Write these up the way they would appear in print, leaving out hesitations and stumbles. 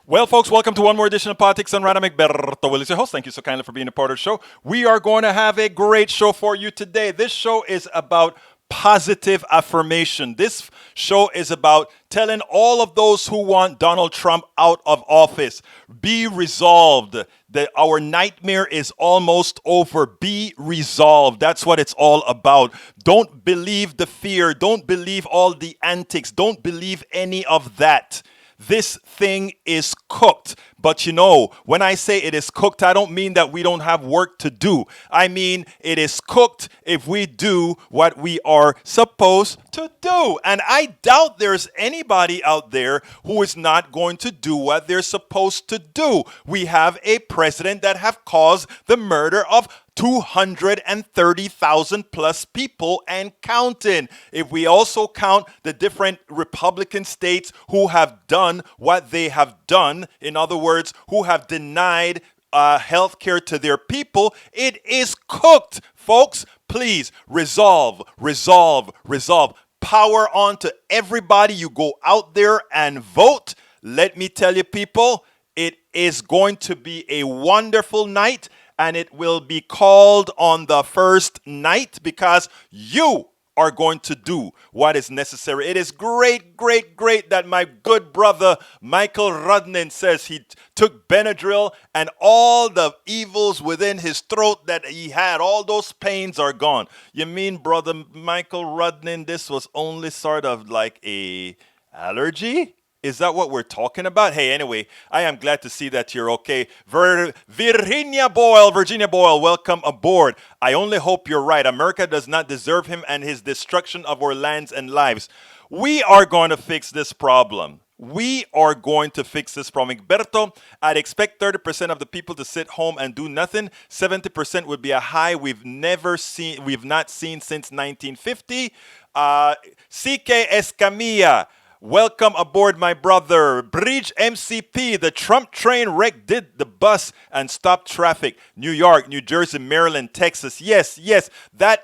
Well, folks, welcome to one more edition of Politics on Random. Egberto Will is your host. Thank you so kindly for being a part of the show. We are going to have a great show for you today. This show is about positive affirmation. This show is about telling all of those who want Donald Trump out of office, be resolved. That our nightmare is almost over. Be resolved. That's what it's all about. Don't believe the fear. Don't believe all the antics. Don't believe any of that. This thing is cooked. But you know, when I say it is cooked, I don't mean that we don't have work to do. I mean, it is cooked if we do what we are supposed to do. And I doubt there's anybody out there who is not going to do what they're supposed to do. We have a president that have caused the murder of 230,000 plus people and counting. If we also count the different Republican states who have done what they have done, in other words, who have denied health care to their people, it is cooked. Folks, please resolve. Power on to everybody. You go out there and vote. Let me tell you, people, it is going to be a wonderful night. And it will be called on the first night because you are going to do what is necessary. It is great that my good brother Michael Rudnin says he took Benadryl and all the evils within his throat that he had, all those pains are gone. You mean, brother Michael Rudnin, this was only sort of like a allergy? Is that what we're talking about? Hey, anyway, I am glad to see that you're okay. Virginia Boyle, welcome aboard. I only hope you're right. America does not deserve him and his destruction of our lands and lives. We are going to fix this problem. Egberto, I'd expect 30% of the people to sit home and do nothing. 70% would be a high we've not seen since 1950. CK Escamilla. Welcome aboard, my brother. Bridge MCP, the Trump train wreck did the bus and stopped traffic. New York, New Jersey, Maryland, Texas. Yes.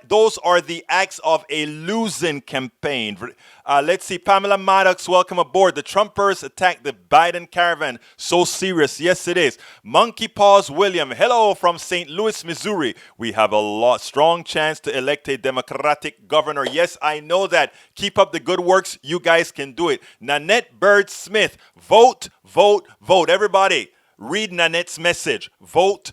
Those are the acts of a losing campaign. Let's see. Pamela Maddox, welcome aboard. The Trumpers attacked the Biden caravan. So serious. Yes, it is. Monkey Paws William, hello from St. Louis, Missouri. We have a strong chance to elect a Democratic governor. Yes, I know that. Keep up the good works. You guys can do it. Nanette Bird Smith, vote. Everybody, read Nanette's message. Vote.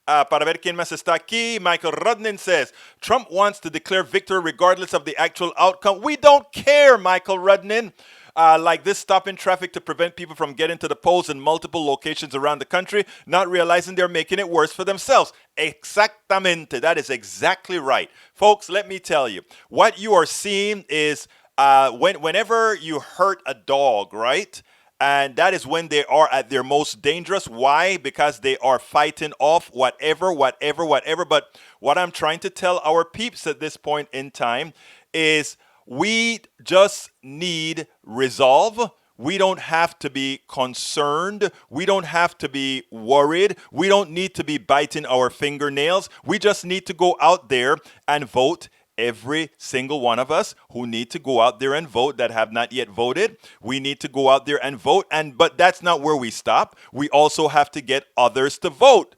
Para ver quién más está aquí, Michael Rudnin says, Trump wants to declare victory regardless of the actual outcome. We don't care, Michael Rudnin. Like this stopping traffic to prevent people from getting to the polls in multiple locations around the country, not realizing they're making it worse for themselves. Exactamente. That is exactly right. Folks, let me tell you, what you are seeing is whenever you hurt a dog, right? And that is when they are at their most dangerous. Why? Because they are fighting off whatever. But what I'm trying to tell our peeps at this point in time is we just need resolve. We don't have to be concerned. We don't have to be worried. We don't need to be biting our fingernails. We just need to go out there and vote. Every single one of us who need to go out there and vote that have not yet voted, we need to go out there and vote. But that's not where we stop. We also have to get others to vote.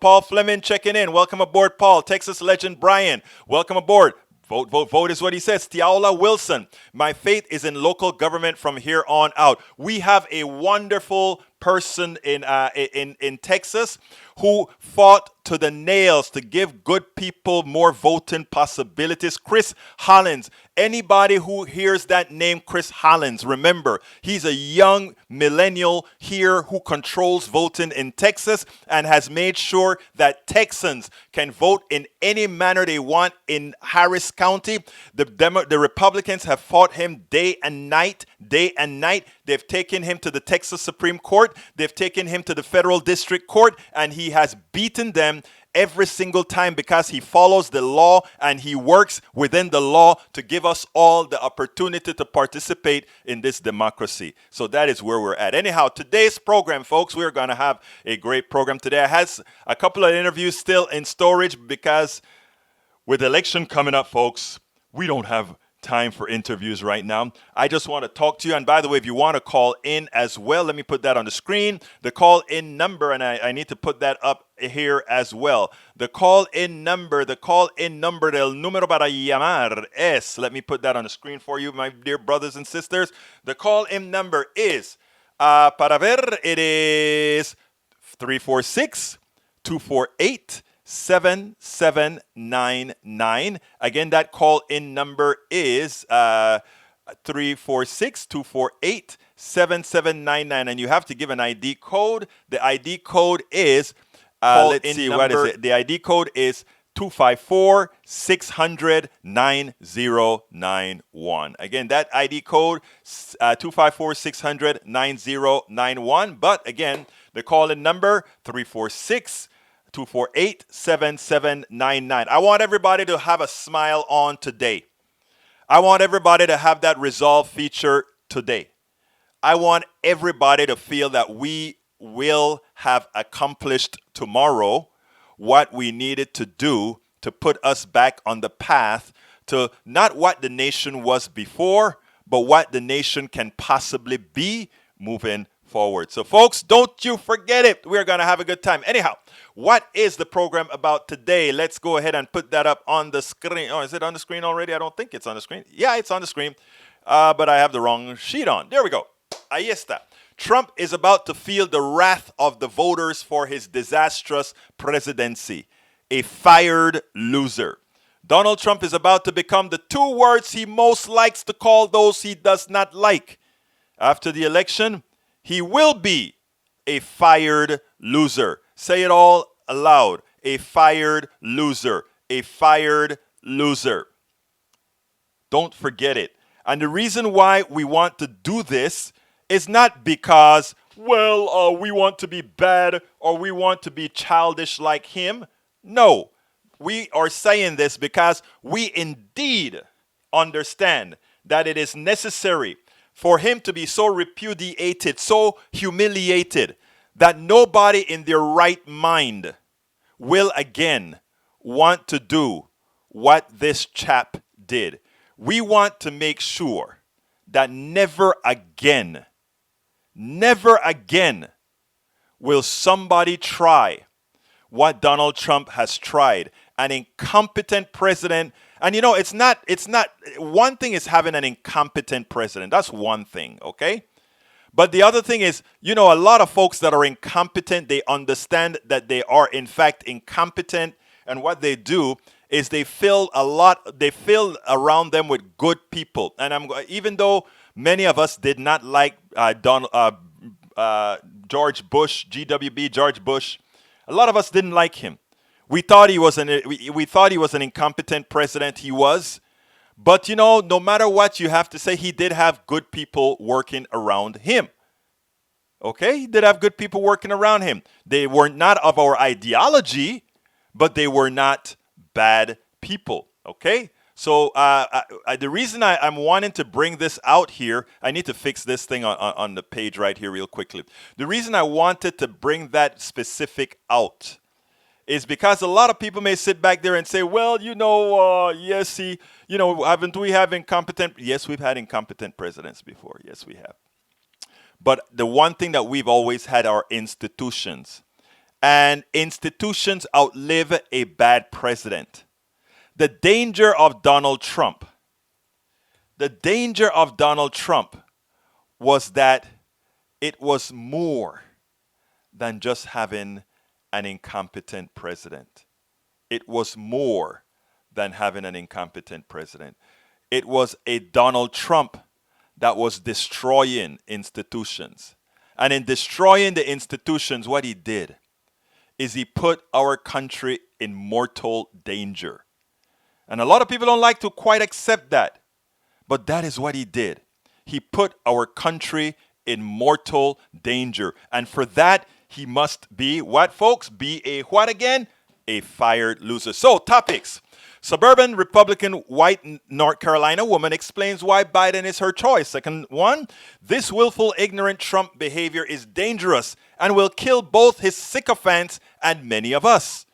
Paul Fleming checking in. Welcome aboard, Paul. Texas legend Brian, welcome aboard. Vote is what he says. Tiaola Wilson, my faith is in local government from here on out. We have a wonderful person in Texas who fought to the nails to give good people more voting possibilities. Chris Hollins. Anybody who hears that name, Chris Hollins, remember, he's a young millennial here who controls voting in Texas and has made sure that Texans can vote in any manner they want in Harris County. The Republicans have fought him day and night. They've taken him to the Texas Supreme Court. They've taken him to the federal district court, and he has beaten them every single time because he follows the law and he works within the law to give us all the opportunity to participate in this democracy. So that is where we're at. Anyhow, today's program, folks, we're going to have a great program today. I have a couple of interviews still in storage because with election coming up, folks, we don't have time for interviews right now. I just want to talk to you. And by the way, if you want to call in as well, let me put that on the screen. The call in number, and I need to put that up here as well. The call in number, del número para llamar es, let me put that on the screen for you, my dear brothers and sisters. The call in number is, para ver, it is 346-248-7799. Again, that call-in number is 346-248-7799. And you have to give an ID code. The ID code is, let's see, what is it? The ID code is 254-600-9091. Again, that ID code, 254-600-9091. But again, the call-in number, 346-248-7799. I want everybody to have a smile on today. I want everybody to have that resolve feature today. I want everybody to feel that we will have accomplished tomorrow what we needed to do to put us back on the path to not what the nation was before, but what the nation can possibly be moving forward. So folks, don't you forget it. We're going to have a good time. Anyhow, what is the program about today? Let's go ahead and put that up on the screen. Oh, is it on the screen already? I don't think it's on the screen. Yeah, it's on the screen, but I have the wrong sheet on. There we go. Ahí está. Trump is about to feel the wrath of the voters for his disastrous presidency. A fired loser. Donald Trump is about to become the two words he most likes to call those he does not like. After the election, he will be a fired loser. Say it all aloud. A fired loser. A fired loser. Don't forget it. And the reason why we want to do this is not because, well, we want to be bad or we want to be childish like him. No, we are saying this because we indeed understand that it is necessary for him to be so repudiated, so humiliated, that nobody in their right mind will again want to do what this chap did. We want to make sure that never again will somebody try what Donald Trump has tried. An incompetent president. And you know, it's not, one thing is having an incompetent president. That's one thing, okay? But the other thing is, you know, a lot of folks that are incompetent, they understand that they are in fact incompetent. And what they do is they fill around them with good people. And even though many of us did not like George Bush, GWB, George Bush, a lot of us didn't like him. We thought he was an incompetent president. He was. But, you know, no matter what you have to say, he did have good people working around him. Okay? He did have good people working around him. They were not of our ideology, but they were not bad people. Okay? So the reason I'm wanting to bring this out here, I need to fix this thing on the page right here real quickly. The reason I wanted to bring that specific out is because a lot of people may sit back there and say, well, you know, yes, haven't we have incompetent? Yes, we've had incompetent presidents before. Yes, we have. But the one thing that we've always had are institutions. And institutions outlive a bad president. The danger of Donald Trump was that it was more than just having an incompetent president. It was more than having an incompetent president. It was a Donald Trump that was destroying institutions. And in destroying the institutions, what he did is he put our country in mortal danger. And a lot of people don't like to quite accept that. But that is what he did. He put our country in mortal danger. And for that, he must be what, folks? Be a what again? A fired loser. So, topics. Suburban Republican white North Carolina woman explains why Biden is her choice. Second one, this willful, ignorant Trump behavior is dangerous and will kill both his sycophants and many of us.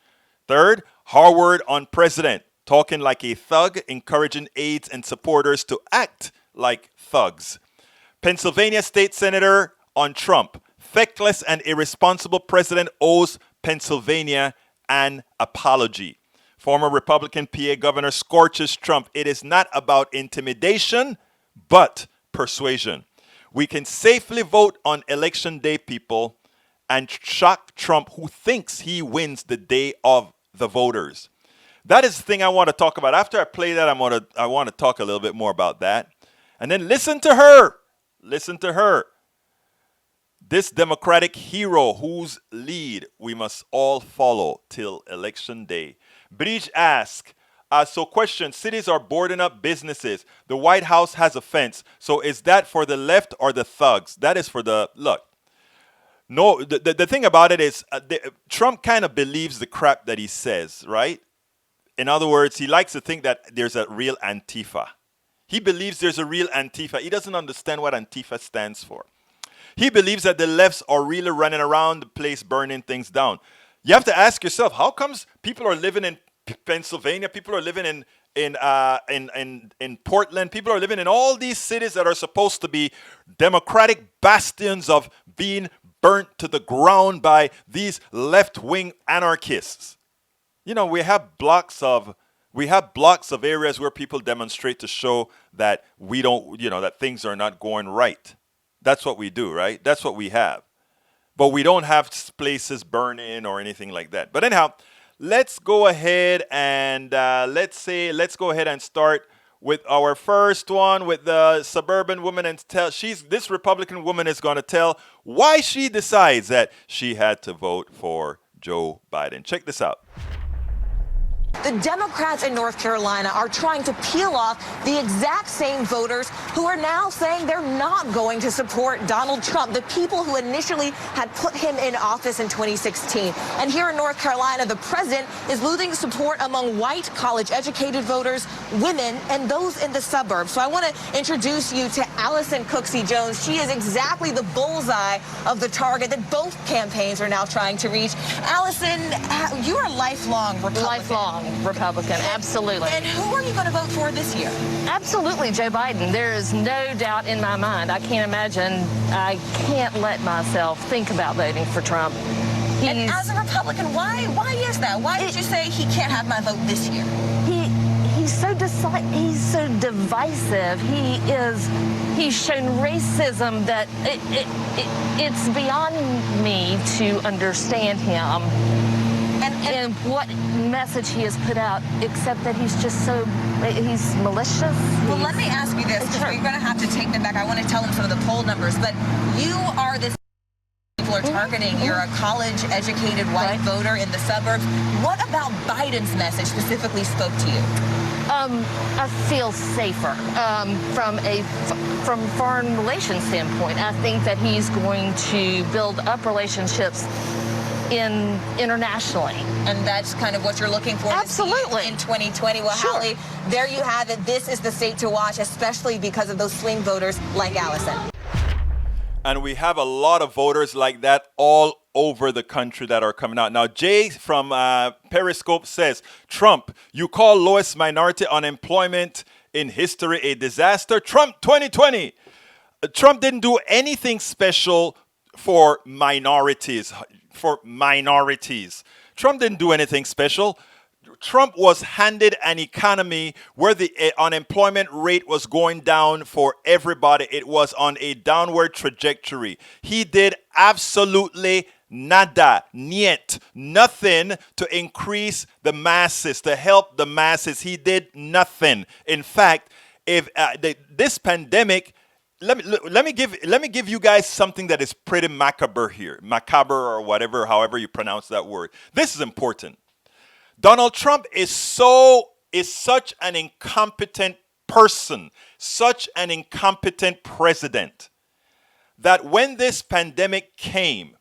Third, Harvard on president. talking like a thug, encouraging aides and supporters to act like thugs. Pennsylvania State Senator on Trump. Feckless and irresponsible president owes Pennsylvania an apology. Former Republican PA governor scorches Trump. It is not about intimidation, but persuasion. We can safely vote on election day, people, and shock Trump, who thinks he wins the day of the voters. That is the thing I want to talk about. After I play that, I want to talk a little bit more about that. And then listen to her. Listen to her. This Democratic hero whose lead we must all follow till election day. Bridge asks, so question, cities are boarding up businesses. The White House has a fence. So is that for the left or the thugs? That is for the, look. No, the thing about it is Trump kind of believes the crap that he says, right? In other words, he likes to think that there's a real Antifa. He believes there's a real Antifa. He doesn't understand what Antifa stands for. He believes that the lefts are really running around the place burning things down. You have to ask yourself, how comes people are living in Pennsylvania, people are living in Portland, people are living in all these cities that are supposed to be democratic bastions of being burnt to the ground by these left-wing anarchists. You know, we have blocks of areas where people demonstrate to show that we don't, that things are not going right. That's what we do, right? That's what we have. But we don't have places burning or anything like that. But anyhow, let's go ahead and let's go ahead and start with our first one with the suburban woman, and this Republican woman is going to tell why she decides that she had to vote for Joe Biden. Check this out. The Democrats in North Carolina are trying to peel off the exact same voters who are now saying they're not going to support Donald Trump, the people who initially had put him in office in 2016. And here in North Carolina, the president is losing support among white college-educated voters, women, and those in the suburbs. So I want to introduce you to Allison Cooksey Jones. She is exactly the bullseye of the target that both campaigns are now trying to reach. Allison, you are a lifelong Republican. Lifelong Republican, absolutely. And who are you going to vote for this year? Absolutely, Joe Biden. There is no doubt in my mind. I can't let myself think about voting for Trump. And as a Republican, why is that? Why did you say he can't have my vote this year? He's so divisive. He's shown racism that it's beyond me to understand him. And what message he has put out, except that he's malicious. Well, let me ask you this, because we're going to have to take them back. I want to tell them some of the poll numbers, but you are this people are targeting. You're a college-educated white voter in the suburbs. What about Biden's message specifically spoke to you? I feel safer from a foreign relations standpoint. I think that he's going to build up relationships internationally. And that's kind of what you're looking for Absolutely. In 2020. Well, Sure. Hallie, there you have it. This is the state to watch, especially because of those swing voters like Allison. And we have a lot of voters like that all over the country that are coming out. Now, Jay from Periscope says, Trump, you call lowest minority unemployment in history a disaster. Trump 2020. Trump didn't do anything special for minorities. Trump didn't do anything special. Trump was handed an economy where the unemployment rate was going down for everybody. It was on a downward trajectory. He did absolutely nada, niet, nothing to increase the masses, to help the masses. He did nothing. In fact, if this pandemic, let me give you guys something that is pretty macabre here, macabre or whatever, however you pronounce that word. This is important. Donald Trump is such an incompetent person, such an incompetent president, that when this pandemic came,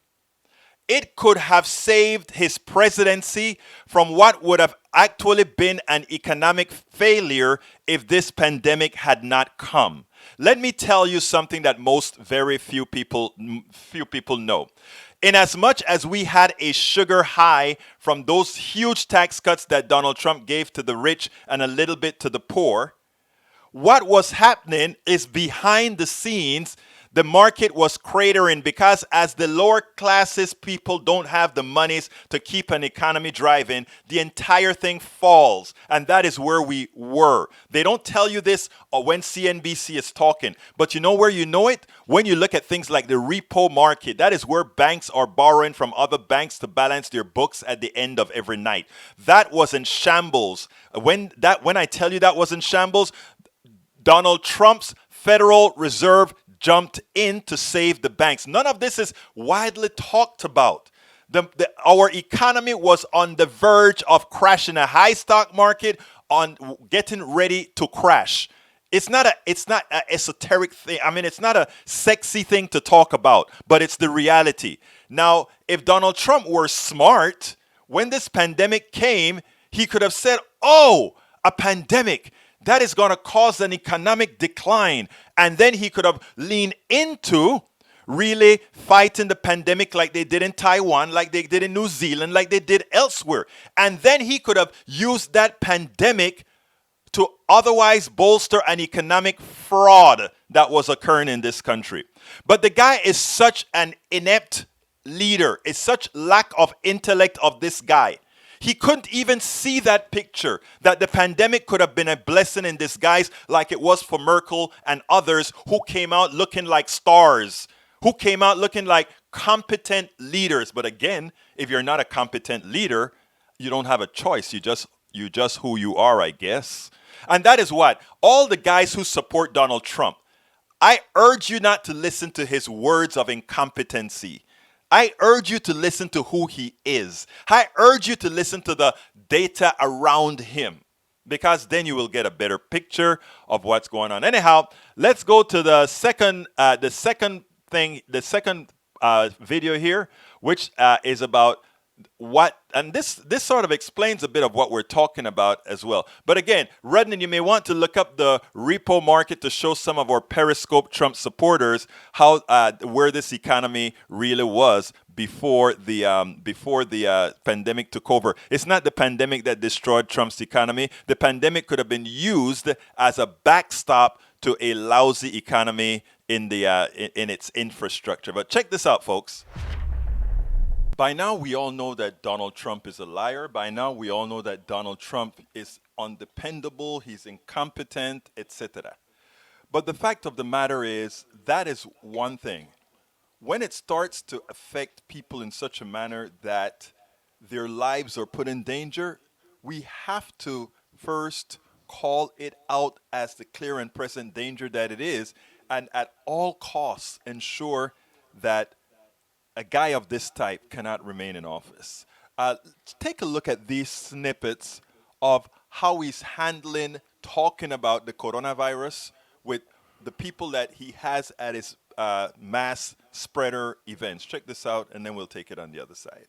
it could have saved his presidency from what would have actually been an economic failure if this pandemic had not come. Let me tell you something that very few people know. In as much as we had a sugar high from those huge tax cuts that Donald Trump gave to the rich and a little bit to the poor, what was happening is behind the scenes, the market was cratering because as the lower classes people don't have the monies to keep an economy driving, the entire thing falls. And that is where we were. They don't tell you this when CNBC is talking, but you know where you know it? When you look at things like the repo market, that is where banks are borrowing from other banks to balance their books at the end of every night. That was in shambles. When I tell you that was in shambles, Donald Trump's Federal Reserve jumped in to save the banks. None of this is widely talked about. Our economy was on the verge of crashing, a high stock market on getting ready to crash. It's not an esoteric thing. I mean, it's not a sexy thing to talk about, but it's the reality. Now, if Donald Trump were smart, when this pandemic came, he could have said, "Oh, a pandemic. That is going to cause an economic decline." And then he could have leaned into really fighting the pandemic like they did in Taiwan, like they did in New Zealand, like they did elsewhere. And then he could have used that pandemic to otherwise bolster an economic fraud that was occurring in this country. But the guy is such an inept leader. It's such lack of intellect of this guy. He couldn't even see that picture, that the pandemic could have been a blessing in disguise like it was for Merkel and others who came out looking like stars, who came out looking like competent leaders. But again, if you're not a competent leader, you don't have a choice. You just who you are, I guess. And that is what all the guys who support Donald Trump, I urge you not to listen to his words of incompetency. I urge you to listen to who he is. I urge you to listen to the data around him, because then you will get a better picture of what's going on. Anyhow, let's go to the second video here, which is about what, and this sort of explains a bit of what we're talking about as well. But again, Rudnan, you may want to look up the repo market to show some of our Periscope Trump supporters how where this economy really was before the pandemic took over. It's not the pandemic that destroyed Trump's economy. The pandemic could have been used as a backstop to a lousy economy in its infrastructure. But check this out, folks. By now, we all know that Donald Trump is a liar. By now, we all know that Donald Trump is undependable, he's incompetent, etc. But the fact of the matter is, that is one thing. When it starts to affect people in such a manner that their lives are put in danger, we have to first call it out as the clear and present danger that it is, and at all costs ensure that a guy of this type cannot remain in office. Take a look at these snippets of how he's handling talking about the coronavirus with the people that he has at his mass spreader events. Check this out, and then we'll take it on the other side.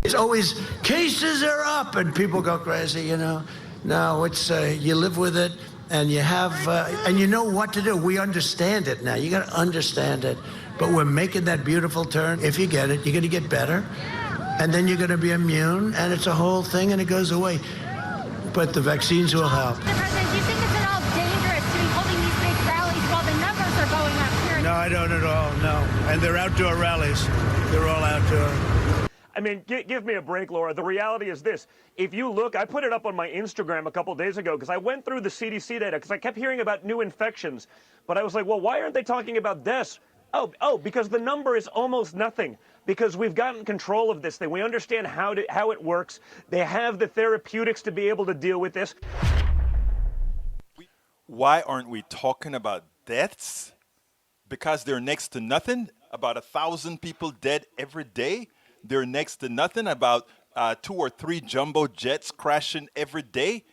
It's always cases are up and people go crazy, you know. No, it's you live with it and you have and you know what to do. We understand it now. You got to understand it. But we're making that beautiful turn. If you get it, you're going to get better. And then you're going to be immune, and it's a whole thing, and it goes away. But the vaccines will help. Mr. President, do you think it's at all dangerous to be holding these big rallies while the numbers are going up here? No, I don't at all, no. And they're outdoor rallies. They're all outdoor. I mean, give me a break, Laura. The reality is this. If you look, I put it up on my Instagram a couple days ago because I went through the CDC data because I kept hearing about new infections. But I was like, well, why aren't they talking about deaths? Oh, because the number is almost nothing. Because we've gotten control of this thing. We understand how it works. They have the therapeutics to be able to deal with this. Why aren't we talking about deaths? Because they're next to nothing. About 1,000 people dead every day. They're next to nothing. About 2 or 3 jumbo jets crashing every day.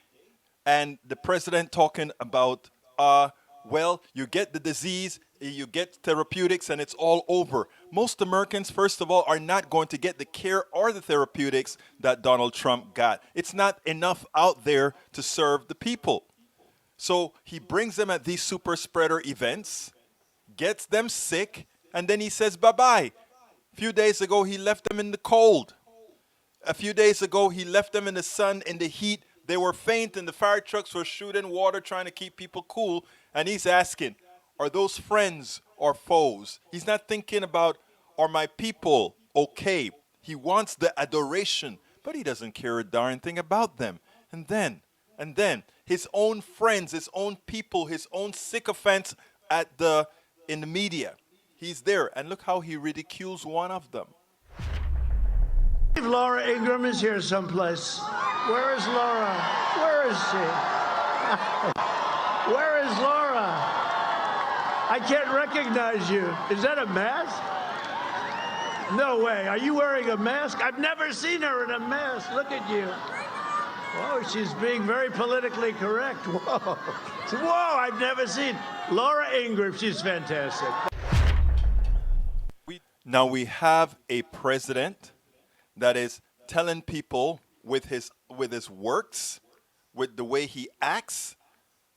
And the president talking about, well, you get the disease, you get therapeutics, and it's all over. Most Americans, first of all, are not going to get the care or the therapeutics that Donald Trump got. It's not enough out there to serve the people. So he brings them at these super spreader events, gets them sick, and then he says bye-bye. A few days ago, he left them in the cold. A few days ago, he left them in the sun, in the heat. They were faint, and the fire trucks were shooting water trying to keep people cool. And he's asking, are those friends or foes? He's not thinking about, are my people okay? He wants the adoration, but he doesn't care a darn thing about them. And then, his own friends, his own people, his own sycophants in the media. He's there, and look how he ridicules one of them. Laura Ingraham is here someplace. Where is Laura? Where is she? Where is Laura? I can't recognize you. Is that a mask? No way. Are you wearing a mask? I've never seen her in a mask. Look at you. Whoa, she's being very politically correct. Whoa. Whoa, I've never seen Laura Ingraham. She's fantastic. Now we have a president that is telling people with his works, with the way he acts,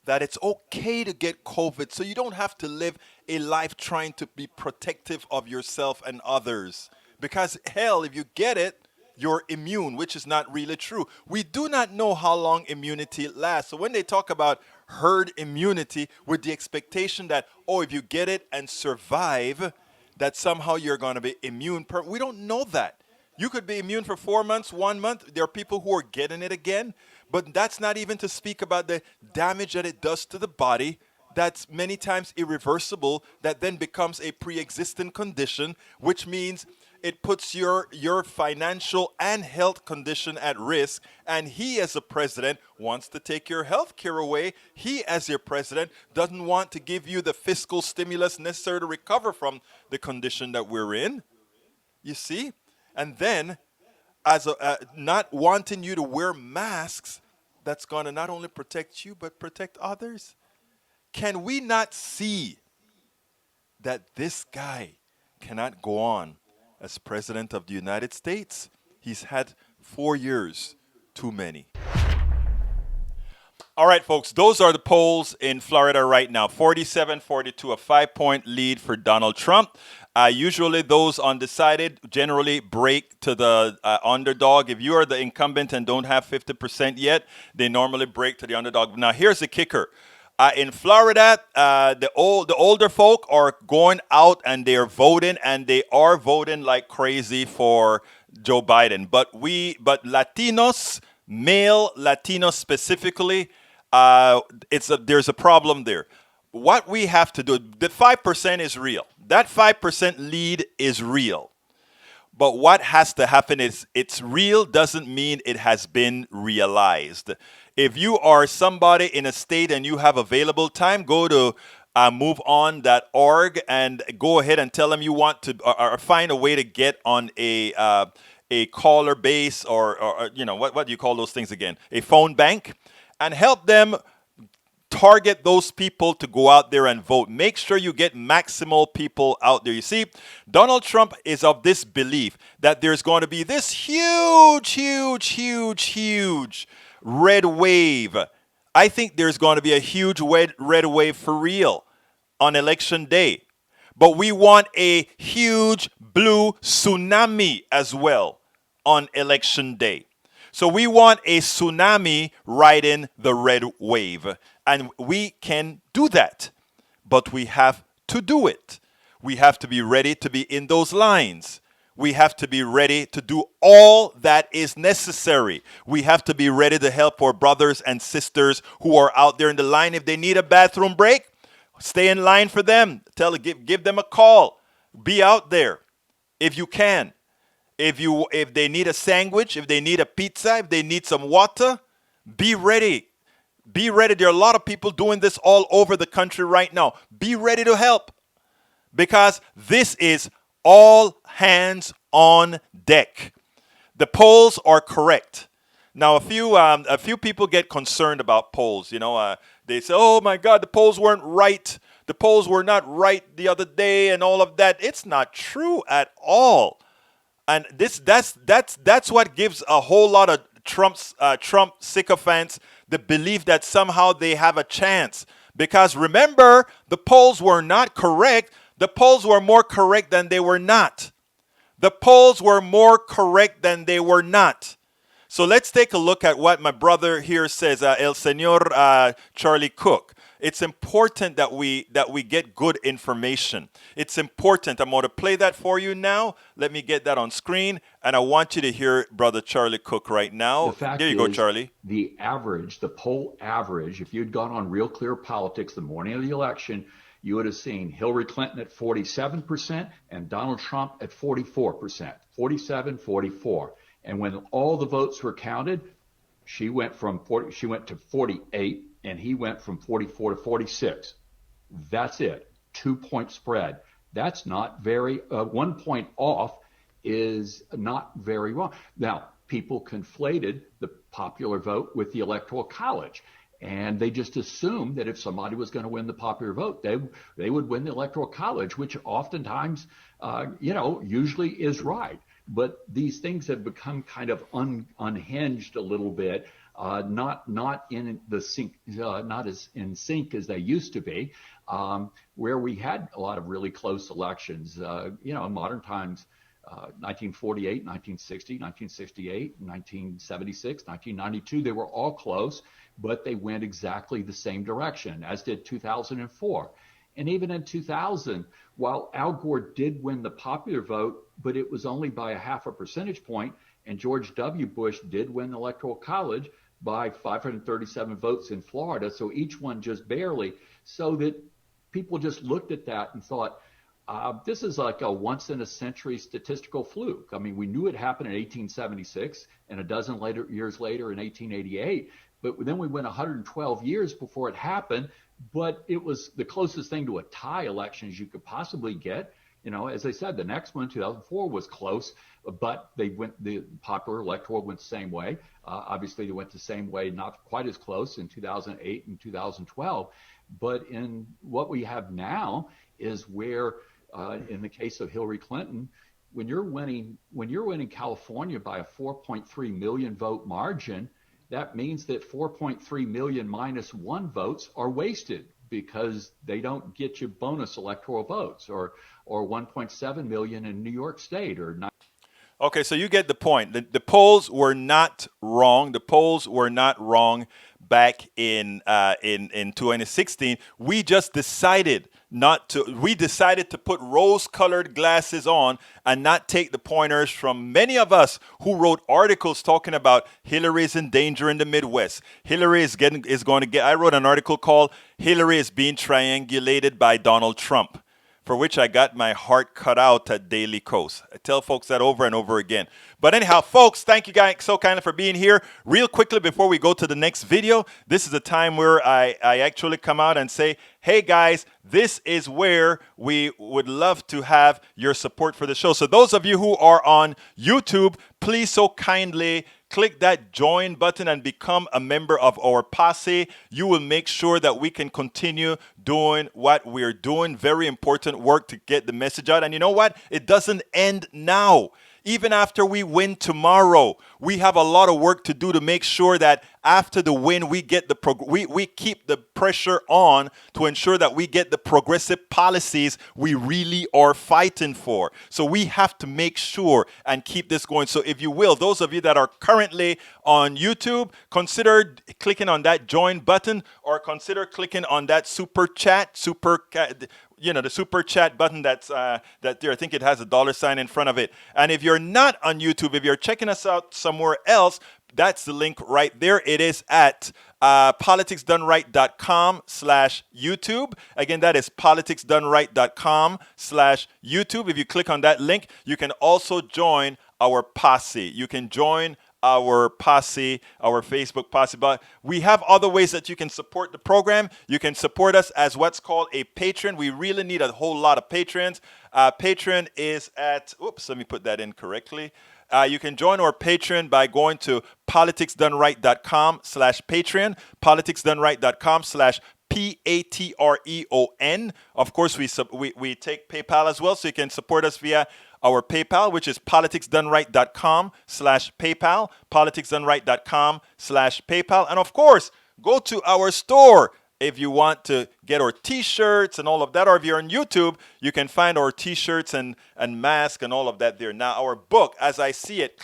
that it's okay to get COVID, so you don't have to live a life trying to be protective of yourself and others. Because hell, if you get it, you're immune, which is not really true. We do not know how long immunity lasts. So when they talk about herd immunity with the expectation that, oh, if you get it and survive, that somehow you're going to be immune. We don't know that. You could be immune for 4 months, 1 month. There are people who are getting it again. But that's not even to speak about the damage that it does to the body. That's many times irreversible. That then becomes a pre-existing condition, which means it puts your financial and health condition at risk. And he, as a president, wants to take your health care away. He, as your president, doesn't want to give you the fiscal stimulus necessary to recover from the condition that we're in. You see? And then, as not wanting you to wear masks, that's going to not only protect you, but protect others. Can we not see that this guy cannot go on as president of the United States? He's had 4 years too many. All right, folks, those are the polls in Florida right now. 47-42, a 5-point lead for Donald Trump. Usually those undecided generally break to the underdog. If you are the incumbent and don't have 50% yet, they normally break to the underdog. Now, here's the kicker. In Florida, the older folk are going out and they are voting, and they are voting like crazy for Joe Biden. But Latinos, male Latinos specifically, there's a problem there. What we have to do, the 5% is real. That 5% lead is real. But what has to happen is it's real doesn't mean it has been realized. If you are somebody in a state and you have available time, go to moveon.org and go ahead and tell them you want to or find a way to get on a caller base or you know, what do you call those things again? A phone bank, and help them target those people to go out there and vote. Make sure you get maximal people out there. You see, Donald Trump is of this belief that there's going to be this huge red wave. I think there's going to be a huge red wave for real on election day. But we want a huge blue tsunami as well on election day. So we want a tsunami riding the red wave. And we can do that. But we have to do it. We have to be ready to be in those lines. We have to be ready to do all that is necessary. We have to be ready to help our brothers and sisters who are out there in the line. If they need a bathroom break, stay in line for them. Give them a call. Be out there if you can. If they need a sandwich, if they need a pizza, if they need some water, be ready. Be ready. There are a lot of people doing this all over the country right now. Be ready to help, because this is all hands on deck. The polls are correct. Now, a few people get concerned about polls. You know, they say, "Oh my God, the polls weren't right. The polls were not right the other day," and all of that. It's not true at all. And that's what gives a whole lot of Trump sycophants the belief that somehow they have a chance. Because remember, the polls were not correct. The polls were more correct than they were not. The polls were more correct than they were not. So let's take a look at what my brother here says, El Señor Charlie Cook. It's important that we get good information. It's important. I'm going to play that for you now. Let me get that on screen, and I want you to hear Brother Charlie Cook right now. The fact Here you go, is, Charlie. the average, the poll average, if you'd gone on Real Clear Politics the morning of the election, you would have seen Hillary Clinton at 47% and Donald Trump at 44%, 47, 44. And when all the votes were counted, she went to 48 and he went from 44 to 46. That's it. 2-point spread. That's not very, 1 point off is not very wrong. Now, people conflated the popular vote with the Electoral College. And they just assumed that if somebody was going to win the popular vote, they would win the Electoral College, which oftentimes, usually is right. But these things have become kind of unhinged a little bit, not in the sync, not as in sync as they used to be, where we had a lot of really close elections. In modern times, 1948, 1960, 1968, 1976, 1992, they were all close, but they went exactly the same direction, as did 2004. And even in 2000, while Al Gore did win the popular vote, but it was only by a 0.5 percentage point, and George W. Bush did win the Electoral College by 537 votes in Florida, so each one just barely, so that people just looked at that and thought, this is like a once-in-a-century statistical fluke. I mean, we knew it happened in 1876 and a dozen years later in 1888, but then we went 112 years before it happened, but it was the closest thing to a tie election as you could possibly get. As I said, the next one, 2004, was close, but the popular electoral went the same way. Obviously, they went the same way, not quite as close in 2008 and 2012. But in what we have now is where, in the case of Hillary Clinton, when you're winning California by a 4.3 million vote margin, that means that 4.3 million minus 1 votes are wasted because they don't get you bonus electoral votes, or 1.7 million in New York State, or not. Okay, so you get the point. The polls were not wrong. The polls were not wrong back in 2016. We just decided not to. We decided to put rose-colored glasses on and not take the pointers from many of us who wrote articles talking about Hillary's in danger in the Midwest. Hillary is going to get. I wrote an article called "Hillary is being triangulated by Donald Trump," for which I got my heart cut out at Daily Kos. I tell folks that over and over again. But anyhow, folks, thank you guys so kindly for being here. Real quickly before we go to the next video, this is a time where I actually come out and say, hey guys, this is where we would love to have your support for the show. So those of you who are on YouTube, please so kindly click that join button and become a member of our posse. You will make sure that we can continue doing what we're doing. Very important work to get the message out. And you know what? It doesn't end now. Even after we win tomorrow, we have a lot of work to do to make sure that after the win, we get we keep the pressure on to ensure that we get the progressive policies we really are fighting for. So we have to make sure and keep this going. So if you will, those of you that are currently on YouTube, consider clicking on that join button, or consider clicking on that super chat, the super chat button that there. I think it has a $sign in front of it. And if you're not on YouTube, if you're checking us out somewhere else, that's the link right there. It is at politicsdoneright.com/YouTube. Again, that is politicsdoneright.com/YouTube. If you click on that link, you can also join our posse. You can join our posse, our Facebook posse. But we have other ways that you can support the program. You can support us as what's called a patron. We really need a whole lot of patrons. Patron is at, let me put that in correctly. You can join our Patreon by going to politicsdoneright.com/Patreon, politicsdoneright.com/PATREON. Of course, we take PayPal as well, so you can support us via our PayPal, which is politicsdoneright.com/PayPal, politicsdoneright.com/PayPal. And of course, go to our store, if you want to get our t-shirts and all of that, or if you're on YouTube, you can find our t-shirts and mask and all of that there. Now, our book, As I See It,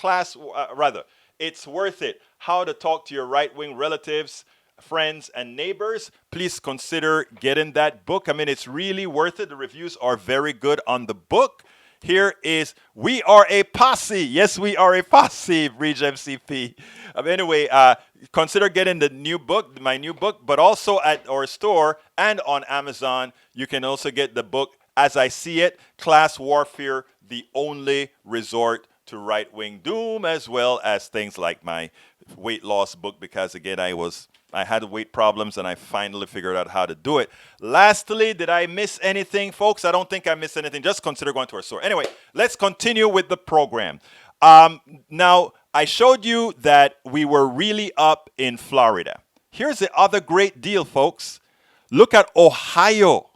It's Worth It, How to Talk to Your Right-Wing Relatives, Friends, and Neighbors. Please consider getting that book. I mean, it's really worth it. The reviews are very good on the book. Here is We Are a Posse. Yes, we are a posse, Bridge MCP. Anyway, consider getting the new book, my new book, but also at our store and on Amazon. You can also get the book, As I See It, Class Warfare, the Only Resort to Right-Wing Doom, as well as things like my weight loss book, because again, I had weight problems and I finally figured out how to do it. Lastly, did I miss anything, folks? I don't think I missed anything. Just consider going to our store. Anyway, let's continue with the program. Now, I showed you that we were really up in Florida. Here's the other great deal, folks. Look at Ohio.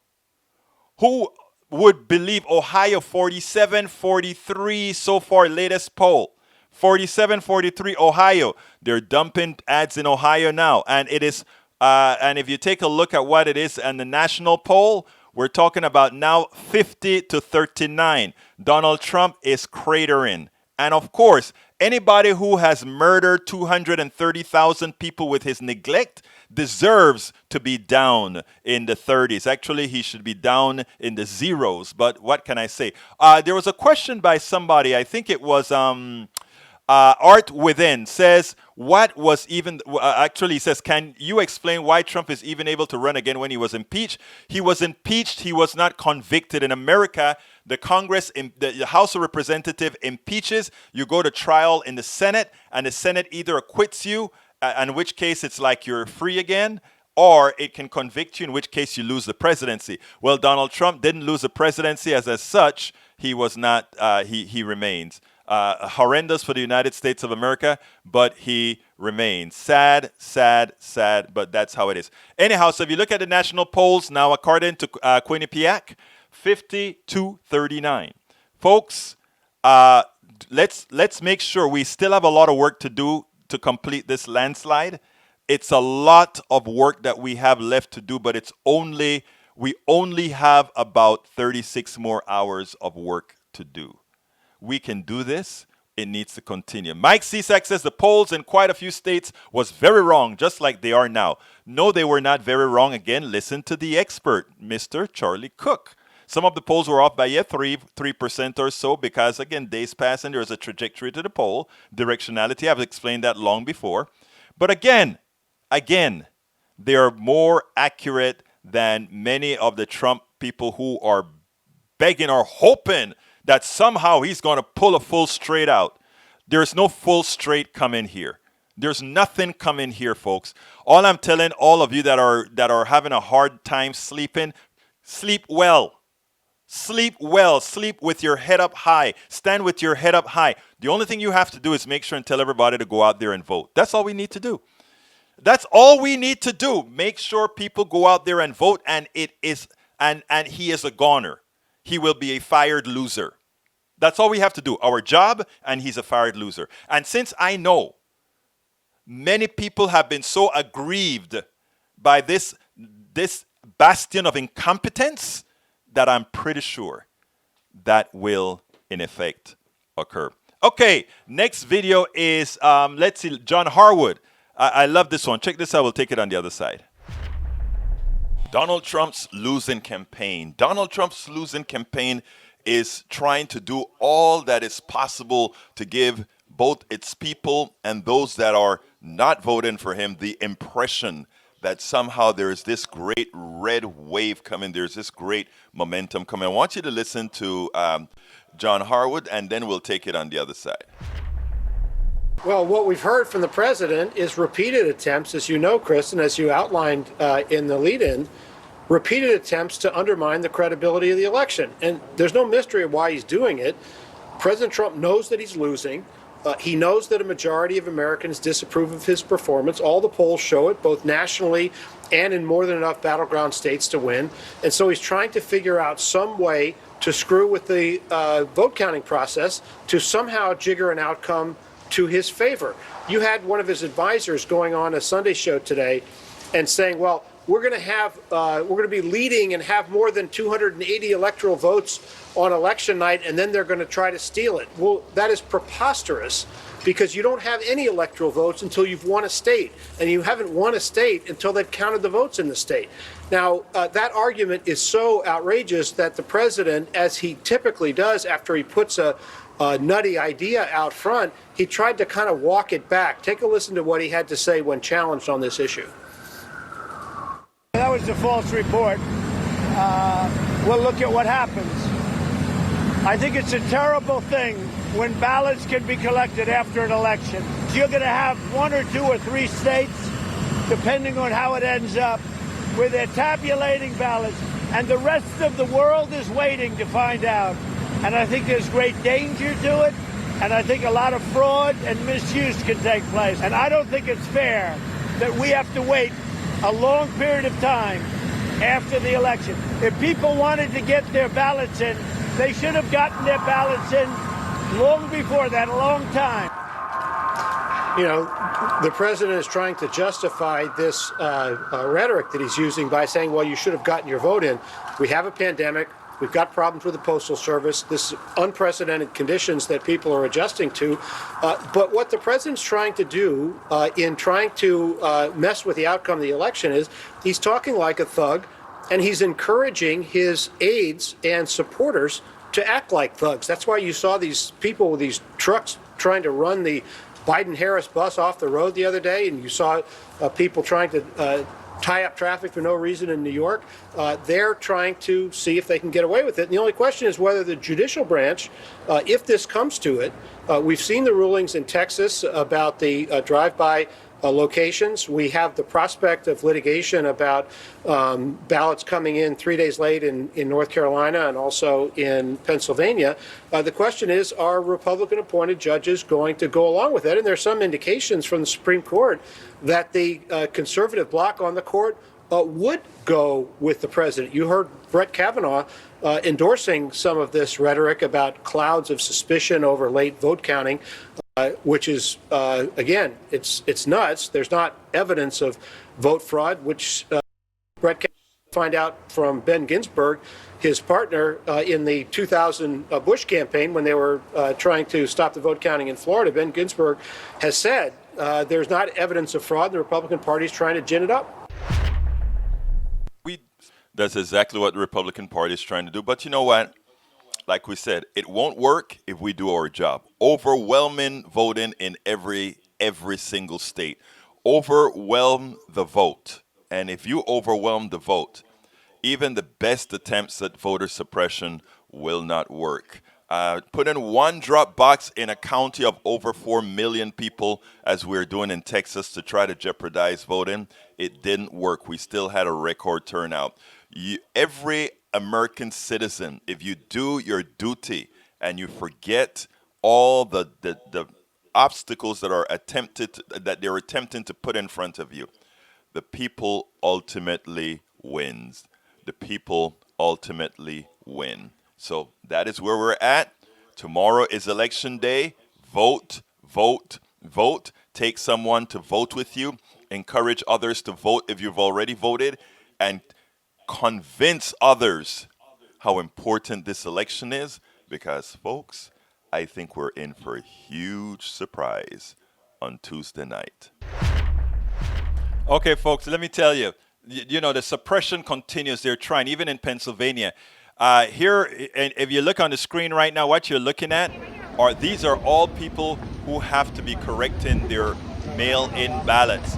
Who would believe Ohio 47-43 so far, latest poll. 47-43 Ohio. They're dumping ads in Ohio now. And it is, and if you take a look at what it is and the national poll, we're talking about now 50-39. Donald Trump is cratering. And of course, anybody who has murdered 230,000 people with his neglect deserves to be down in the 30s. Actually, he should be down in the zeros. But what can I say? There was a question by somebody, I think it was Art Within, says, what was even, actually he says, can you explain why Trump is even able to run again when he was impeached? He was impeached, he was not convicted. In America, the Congress, the House of Representatives impeaches, you go to trial in the Senate, and the Senate either acquits you, in which case it's like you're free again, or it can convict you, in which case you lose the presidency. Well, Donald Trump didn't lose the presidency as such. He was not, he remains. Horrendous for the United States of America, but he remains. Sad, sad, sad, but that's how it is. Anyhow, so if you look at the national polls now, according to Quinnipiac, 50-39. Folks, let's make sure we still have a lot of work to do to complete this landslide. It's a lot of work that we have left to do, but we only have about 36 more hours of work to do. We can do this. It needs to continue. Mike Cisak says the polls in quite a few states was very wrong, just like they are now. No, they were not very wrong. Again, listen to the expert, Mr. Charlie Cook. Some of the polls were off by 3% or so because, again, days pass and there's a trajectory to the poll, directionality. I've explained that long before. But again, they are more accurate than many of the Trump people who are begging or hoping that somehow he's going to pull a full straight out. There's no full straight coming here. There's nothing coming here, folks. All I'm telling all of you that are having a hard time sleeping, sleep well. Sleep well. Sleep with your head up high. Stand with your head up high. The only thing you have to do is make sure and tell everybody to go out there and vote. That's all we need to do. That's all we need to do. Make sure people go out there and vote, and he is a goner. He will be a fired loser. That's all we have to do. Our job, and he's a fired loser. And since I know many people have been so aggrieved by this bastion of incompetence that I'm pretty sure that will, in effect, occur. Okay, next video is, let's see, John Harwood. I love this one. Check this out. We'll take it on the other side. Donald Trump's losing campaign. Donald Trump's losing campaign is trying to do all that is possible to give both its people and those that are not voting for him the impression that somehow there's this great red wave coming. There's this great momentum coming. I want you to listen to John Harwood, and then we'll take it on the other side. Well, what we've heard from the president is repeated attempts, as you know, Chris, and as you outlined in the lead-in, repeated attempts to undermine the credibility of the election. And there's no mystery of why he's doing it. President Trump knows that he's losing. He knows that a majority of Americans disapprove of his performance. All the polls show it, both nationally and in more than enough battleground states to win. And so he's trying to figure out some way to screw with the vote counting process to somehow jigger an outcome to his favor. You had one of his advisors going on a Sunday show today and saying, well, we're going to be leading and have more than 280 electoral votes on election night, and then they're going to try to steal it. Well, that is preposterous, because you don't have any electoral votes until you've won a state, and you haven't won a state until they've counted the votes in the state. Now, that argument is so outrageous that the president, as he typically does after he puts a nutty idea out front, he tried to kind of walk it back. Take a listen to what he had to say when challenged on this issue. That was a false report. We'll look at what happens. I think it's a terrible thing when ballots can be collected after an election. So you're going to have 1 or 2 or 3 states, depending on how it ends up, where they're tabulating ballots, and the rest of the world is waiting to find out. And I think there's great danger to it, and I think a lot of fraud and misuse can take place. And I don't think it's fair that we have to wait a long period of time after the election. If people wanted to get their ballots in, they should have gotten their ballots in long before that, a long time. You know, the president is trying to justify this rhetoric that he's using by saying, well, you should have gotten your vote in. We have a pandemic. We've got problems with the Postal Service. This is unprecedented conditions that people are adjusting to. But what the president's trying to do in trying to mess with the outcome of the election is he's talking like a thug, and he's encouraging his aides and supporters to act like thugs. That's why you saw these people with these trucks trying to run the Biden-Harris bus off the road the other day, and you saw people trying to tie up traffic for no reason in New York. They're trying to see if they can get away with it. And the only question is whether the judicial branch, if this comes to it, we've seen the rulings in Texas about the drive-by locations. We have the prospect of litigation about ballots coming in 3 days late in North Carolina and also in Pennsylvania. The question is, are Republican-appointed judges going to go along with it? And there's some indications from the Supreme Court that the conservative bloc on the court would go with the president. You heard Brett Kavanaugh endorsing some of this rhetoric about clouds of suspicion over late vote counting. Which is, again, it's nuts. There's not evidence of vote fraud, which Brett can find out from Ben Ginsburg, his partner in the 2000 Bush campaign when they were trying to stop the vote counting in Florida. Ben Ginsburg has said there's not evidence of fraud. The Republican Party is trying to gin it up. That's exactly what the Republican Party is trying to do. But you know what? Like we said, it won't work if we do our job. Overwhelming voting in every single state. Overwhelm the vote. And if you overwhelm the vote, even the best attempts at voter suppression will not work. Put in one drop box in a county of over 4 million people, as we're doing in Texas, to try to jeopardize voting. It didn't work. We still had a record turnout. Every American citizen, if you do your duty and you forget all the obstacles that they're attempting to put in front of you, the people ultimately wins. The people ultimately win. So that is where we're at. Tomorrow is election day. Vote, vote, vote. Take someone to vote with you. Encourage others to vote if you've already voted, and convince others how important this election is, because, folks, I think we're in for a huge surprise on Tuesday night. Okay, folks, let me tell you, the suppression continues. They're trying, even in Pennsylvania. Here, and if you look on the screen right now, what you're looking at these are all people who have to be correcting their mail-in ballots.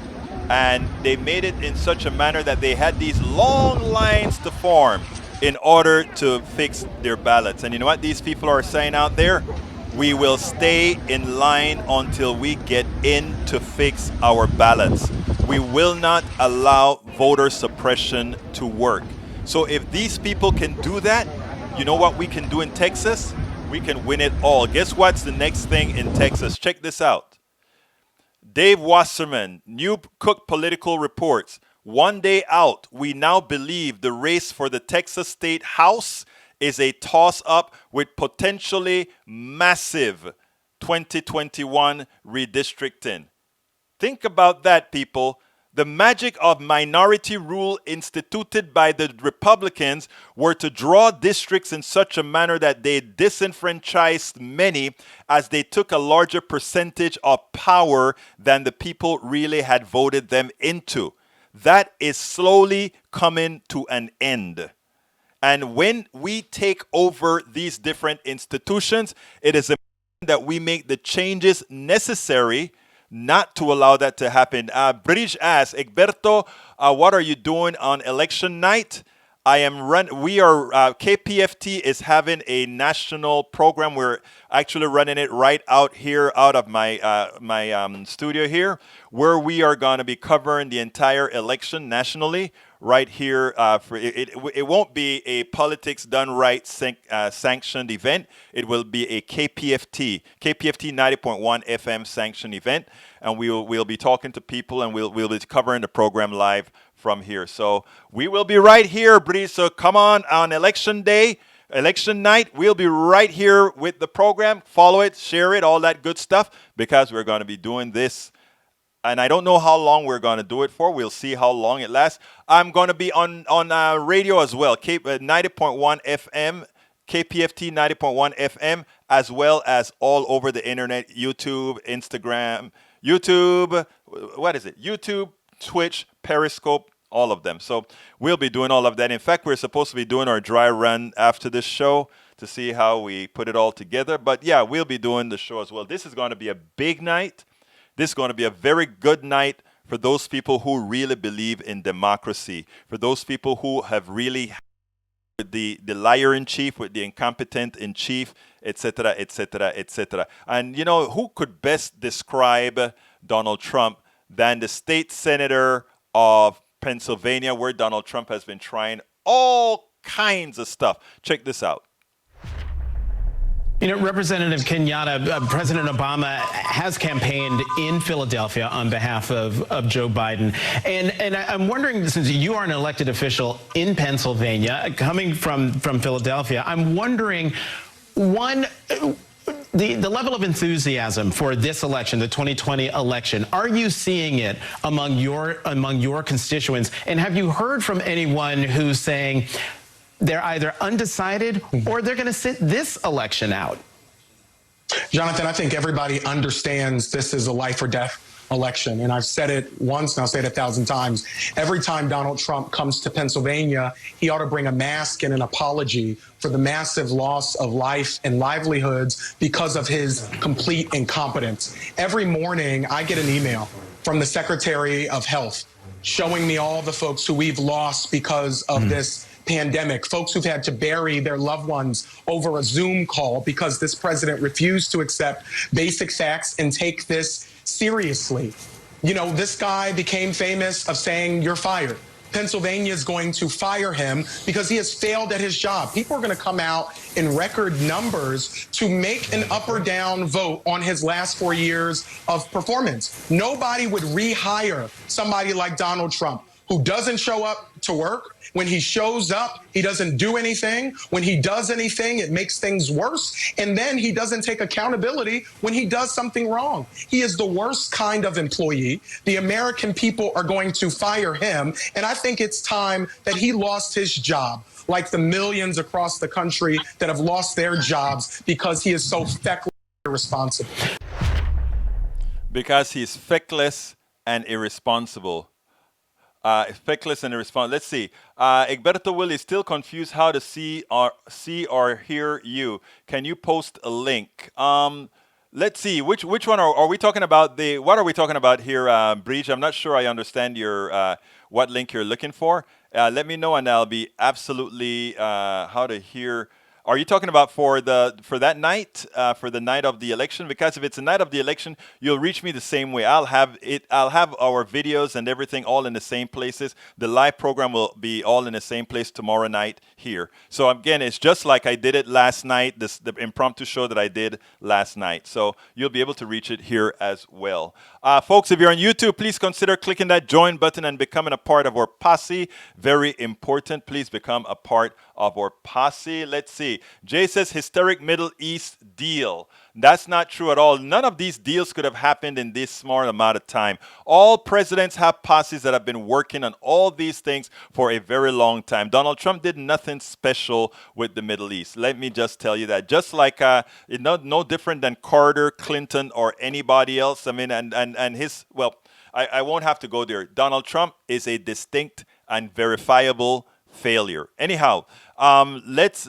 And they made it in such a manner that they had these long lines to form in order to fix their ballots. And you know what these people are saying out there? We will stay in line until we get in to fix our ballots. We will not allow voter suppression to work. So if these people can do that, you know what we can do in Texas? We can win it all. Guess what's the next thing in Texas? Check this out. Dave Wasserman, New Cook Political Reports. 1 day out, we now believe the race for the Texas State House is a toss-up with potentially massive 2021 redistricting. Think about that, people. The magic of minority rule instituted by the Republicans were to draw districts in such a manner that they disenfranchised many as they took a larger percentage of power than the people really had voted them into. That is slowly coming to an end. And when we take over these different institutions, it is important that we make the changes necessary not to allow that to happen. British asks, Egberto, what are you doing on election night? KPFT is having a national program. We're actually running it right out here, out of my studio here, where we are going to be covering the entire election nationally. Right here, it won't be a politics done right sanctioned event. It will be a KPFT 90.1 FM sanctioned event, and we'll be talking to people, and we'll be covering the program live from here. So we will be right here, Bree. So come on election day, election night. We'll be right here with the program. Follow it, share it, all that good stuff, because we're going to be doing this. And I don't know how long we're going to do it for. We'll see how long it lasts. I'm going to be on radio as well, 90.1 FM, KPFT 90.1 FM, as well as all over the internet, YouTube, Instagram, YouTube, Twitch, Periscope, all of them. So we'll be doing all of that. In fact, we're supposed to be doing our dry run after this show to see how we put it all together. But yeah, we'll be doing the show as well. This is going to be a big night. This is going to be a very good night for those people who really believe in democracy, for those people who have really with the liar in chief, with the incompetent in chief, etc., etc., etc. And who could best describe Donald Trump than the state senator of Pennsylvania, where Donald Trump has been trying all kinds of stuff. Check this out. Representative Kenyatta, President Obama has campaigned in Philadelphia on behalf of Joe Biden. And I'm wondering, since you are an elected official in Pennsylvania, coming from Philadelphia, I'm wondering, the level of enthusiasm for this election, the 2020 election, are you seeing it among your constituents? And have you heard from anyone who's saying they're either undecided or they're going to sit this election out? Jonathan, I think everybody understands this is a life or death election. And I've said it once and I'll say it 1,000 times. Every time Donald Trump comes to Pennsylvania, he ought to bring a mask and an apology for the massive loss of life and livelihoods because of his complete incompetence. Every morning, I get an email from the Secretary of Health showing me all the folks who we've lost because of this pandemic, folks who've had to bury their loved ones over a Zoom call because this president refused to accept basic facts and take this seriously. This guy became famous of saying, "You're fired." Pennsylvania is going to fire him because he has failed at his job. People are going to come out in record numbers to make an up or down vote on his last 4 years of performance. Nobody would rehire somebody like Donald Trump, who doesn't show up to work. When he shows up, he doesn't do anything. When he does anything, it makes things worse. And then he doesn't take accountability when he does something wrong. He is the worst kind of employee. The American people are going to fire him. And I think it's time that he lost his job, like the millions across the country that have lost their jobs because he is so feckless and irresponsible. Because he's feckless and irresponsible. Feckless and irresponsible. Let's see. Egberto Will is still confused how to see or hear you. Can you post a link? Let's see. Which one are we talking about? What are we talking about here, Breach? I'm not sure I understand your what link you're looking for. Let me know, and I'll be absolutely how to hear. Are you talking about for that night, for the night of the election? Because if it's the night of the election, you'll reach me the same way. I'll have our videos and everything all in the same places. The live program will be all in the same place tomorrow night here. So again, it's just like I did it last night, the impromptu show that I did last night. So you'll be able to reach it here as well. Folks, if you're on YouTube, please consider clicking that join button and becoming a part of our posse. Very important. Please become a part of our posse. Let's see. Jay says, hysteric Middle East deal. That's not true at all. None of these deals could have happened in this small amount of time. All presidents have posses that have been working on all these things for a very long time. Donald Trump did nothing special with the Middle East. Let me just tell you that. Just like no different than Carter, Clinton, or anybody else. I mean, and his, well, I won't have to go there. Donald Trump is a distinct and verifiable failure. Anyhow, let's